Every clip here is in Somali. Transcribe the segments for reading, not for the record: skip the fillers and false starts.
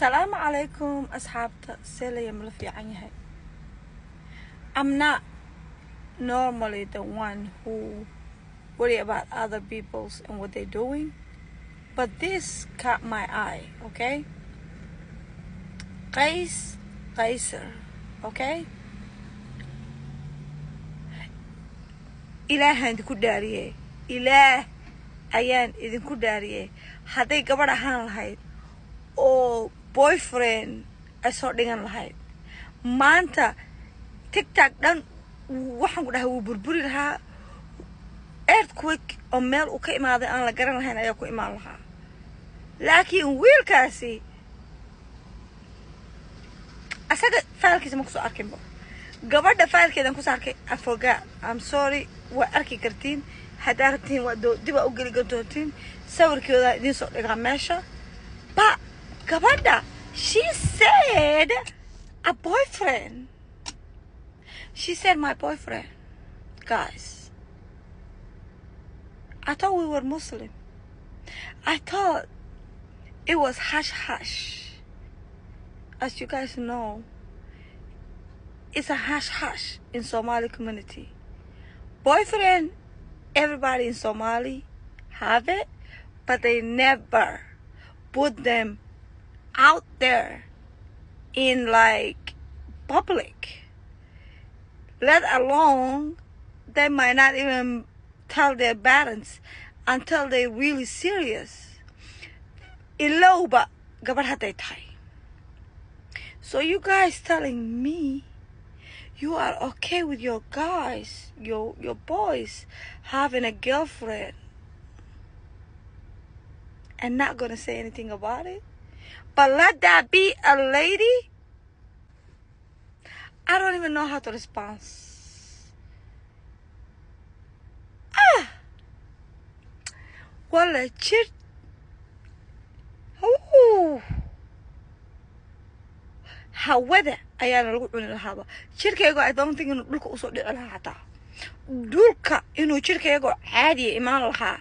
Assalamu alaikum asxaabta selaya mala fiican yahay. I'm not normally the one who worry about other people's and what they're doing, but this caught my eye, okay? Qaiser, okay? Ilaahan idinku dhaariyey. Ilaah ayaan idinku dhaariyey. Hadday gabadh ahaan lahayd oo boyfriend ay soo dhigan lahayd, maanta TikTok dhan waxaan ku dhahay wuu burburi lahaa. Earthquake oo meel uu ka imaaday aan la garan lahayn ayaa ku imaan lahaa. Laakiin wiilkaasi asaga faalkiisa ma ku soo arkin ba. Gabadha faalkeedan ku soo arkay. I forgot. I'm sorry. Waa arki kartiin. Haddaa rabtiin waa dib u geli doontiin. Sawirkeeda idin soo dhigaa meesha. But gabadha, she said a boyfriend. She said my boyfriend. Guys, I thought we were Muslim. I thought it was hush-hush. As you guys know, it's a hush-hush in Somali community. Boyfriend, everybody in Somali have it, but they never put them out there in like public. Let alone, they might not even tell their parents until they're really serious. Iloba gabar haday tahay. So you guys telling me you are okay with your guys, your boys having a girlfriend and not gonna say anything about it? But let that be a lady? I don't even know how to respond. Wala jir. Hawada ayaana lagu cuni lahaaba. Jirkayga I don't think inuu dhulka usoo dhici lahaa xataa. Dhulka inuu jirkayga caadi imaan lahaa.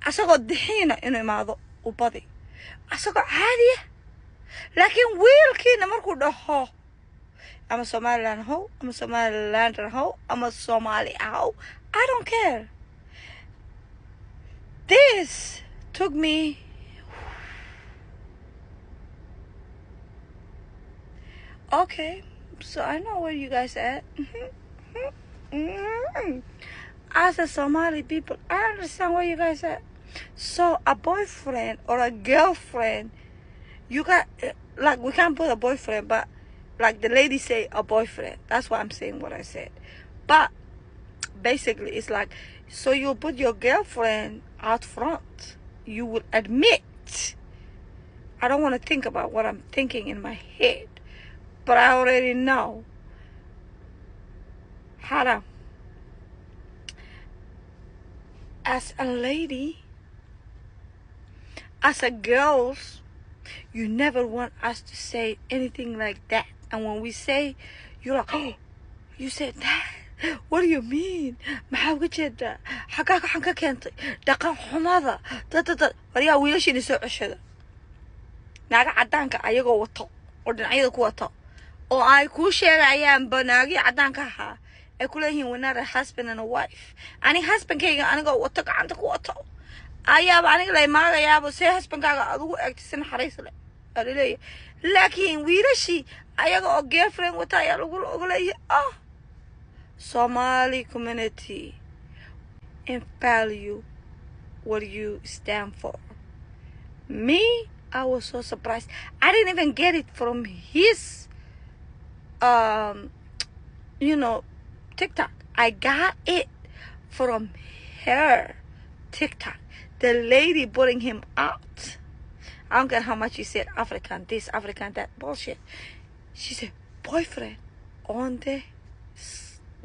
Asagoo dixiina inuu imaado u badi. Asagoo caadi. Laakiin wiilkiina markuu dhaho I'm a Somaliland hoe, I'm a Somalilander hoe, I'm a Somali hoe. I don't care. This took me okay, so I know where you guys at. As a Somali people, I understand where you guys at. So a boyfriend or a girlfriend, you got like we can't put a boyfriend, but like the lady say a boyfriend. That's why I'm saying what I said. But basically it's like, so you put your girlfriend out front. You will admit. I don't want to think about what I'm thinking in my head, but I already know. Hara. As a lady, as a girls, you never want us to say anything like that. And when we say, you're like, oh, you said that? What do you mean? Maxaa uga jeedaa? Xaggaa waxaan ka keentay dhaqan xumada. Wariyaa wiilashii soo ceshada. Naaga cadaanka ayagoo wato oo dhinacyada ku wato oo ay ku sheegayaan banaagi cadaanka ahaa ay ku leeyihiin we're not a husband and a wife. Ani husbandkayga anigoo wato gacanta ku wato ayaaba aniga lay maagayaaba see husbandkaaga adigu egtisan xariis leh leeyahay. Laakiin wiilashii ayaga oo girlfriend wata ayaa lagu leeyahay oh Somali community and value what you stand for. Me, I was so surprised. I didn't even get it from his TikTok. I got it from her TikTok. The lady putting him out. I don't care how much you said African this, African that bullshit. She said boyfriend on the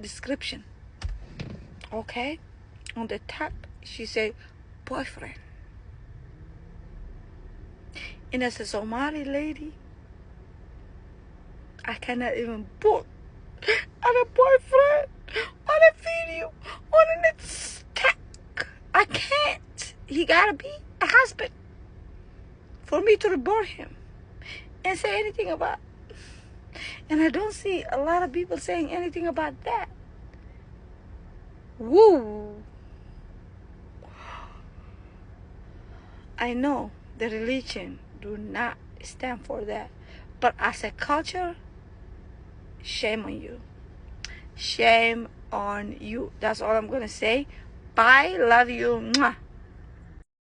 description. Okay? On the top, she said boyfriend. And as a Somali lady, I cannot even put on a boyfriend on a video on an stack. I can't. He gotta be a husband for me to report him. and say anything about. And I don't see a lot of people saying anything about that. Woo! I know the religion do not stand for that. But as a culture, shame on you. Shame on you. That's all I'm going to say. Bye. Love you. Mwah.